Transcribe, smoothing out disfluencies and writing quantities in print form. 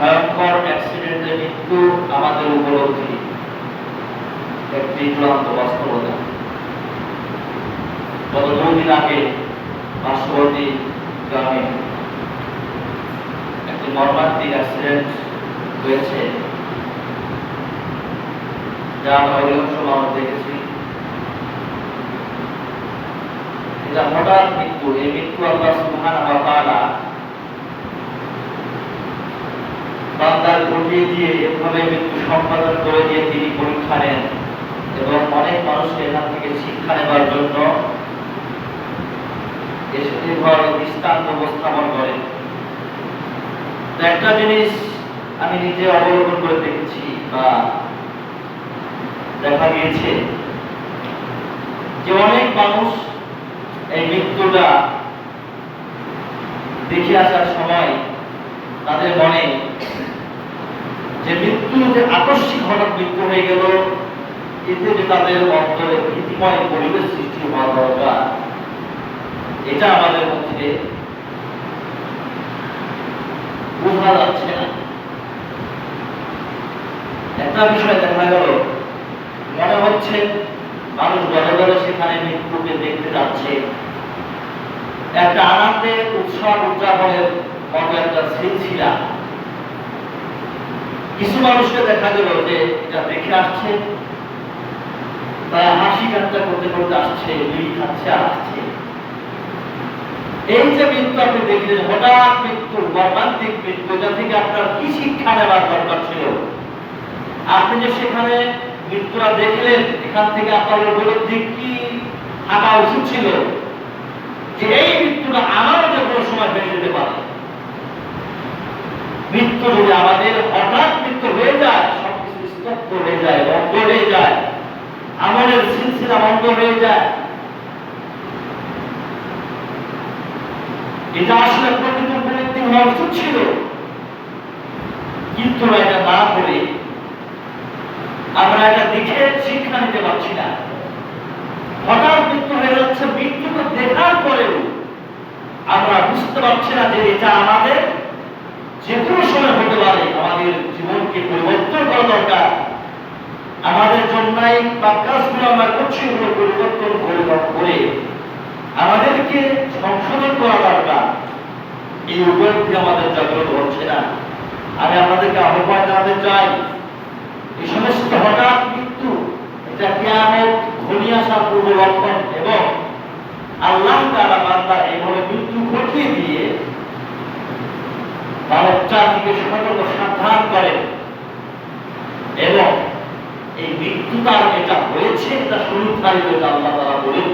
ভয়ঙ্কর অ্যাক্সিডেন্টে মৃত্যু আমাদের উপলব্ধি একটি চূড়ান্ত বাস্তবতা। গত 2 দিন আগে পার্শ্ববর্তী গ্রামে একটি মর্মান্তিক অ্যাক্সিডেন্ট হয়েছে, যা আমরা অধিকাংশ মানুষ দেখেছি। এটা হঠাৎ মৃত্যু। এই মৃত্যু আল্লাহ সুবহানাহু ওয়া তাআলা বান্দার ঘটিয়ে দিয়ে এভাবে মৃত্যু সম্পাদন করে দিয়ে তিনি পরীক্ষা নেন এবং অনেক মানুষকে এখান থেকে শিক্ষা নেবার জন্য দৃষ্টান্ত উপস্থাপন করেন। একটা জিনিস আমি নিজে অবলোকন করে দেখেছি বা দেখা গিয়েছে যে অনেক মানুষ এই মৃত্যুটা দেখে আসার সময় তাদের মনে যে মৃত্যু যে আকস্মিক হঠাৎ মৃত্যু হয়ে গেল, এতে যে তাদের অন্তরে ভীতিময় পরিবেশ সৃষ্টি হওয়া দরকার, এটা আমাদের মধ্যে বোঝা যাচ্ছে না। একটা বিষয় দেখা গেল, মনে হচ্ছে মানুষ ঘরে ঘরে সেখানে মৃত্যুকে দেখতে যাচ্ছে, একটা আনন্দে উৎসব উদযাপনের মতো একটা সিলসিলা। কিছু মানুষকে দেখা গেল যে এটা দেখে আসছে, তারা হাসি ঠাট্টা করতে করতে আসছে, বিড়ি খাচ্ছে আর আসছে। এই যে মৃত্যু আপনি দেখলেন, হঠাৎ মৃত্যু, মর্মান্তিক মৃত্যু, এটা থেকে আপনার কি শিক্ষা নেওয়ার দরকার ছিল? আপনি যে সেখানে মৃত্যুটা দেখলেন, এখান থেকে আপনার উপলব্ধি কি থাকা উচিত ছিল যে এই মৃত্যুটা আমারও যে কোনো সময় হয়ে যেতে পারে। মৃত্যু যদি আমাদের হঠাৎ মৃত্যু হয়ে যায়, সবকিছু স্তব্ধ হয়ে যায়, বন্ধ হয়ে যায়, আমলের সিলসিলা বন্ধ হয়ে যায়, এটা আসলে প্রকৃত উপলব্ধি হওয়া উচিত ছিল। কিন্তু এটা না করে আমরা এটা দেখে শিক্ষা নিতে পারছি না। হঠাৎ মৃত্যু হয়ে যাচ্ছে, মৃত্যুকে দেখার পরেও আমরা বুঝতে পারছি না যে এটা আমাদের যে কোনো সময় হতে পারে। আমাদের জীবনকে পরিবর্তন করা দরকার। আমাদের জন্যই বা কাজগুলো আমরা করছি, ওগুলো পরিবর্তন করে আমাদেরকে সংশোধন করা দরকার। এই উপলব্ধি আমাদের জাগ্রত হচ্ছে না। আমি আপনাদেরকে আহ্বান জানাতে চাই, এই সমস্ত হঠাৎ মৃত্যু এটা কিয়ামত ঘনিয়ে আসার পূর্ব লক্ষণ এবং আল্লাহ তাআলা বান্দার এইভাবে মৃত্যু ঘটিয়ে দিয়ে মানব জাতিকে সতর্ক সাবধান করেন এবং এই মৃত্যু তার এটা হয়েছে, এটা সুনির্ধারিত, আল্লাহ তাআলা বলেন।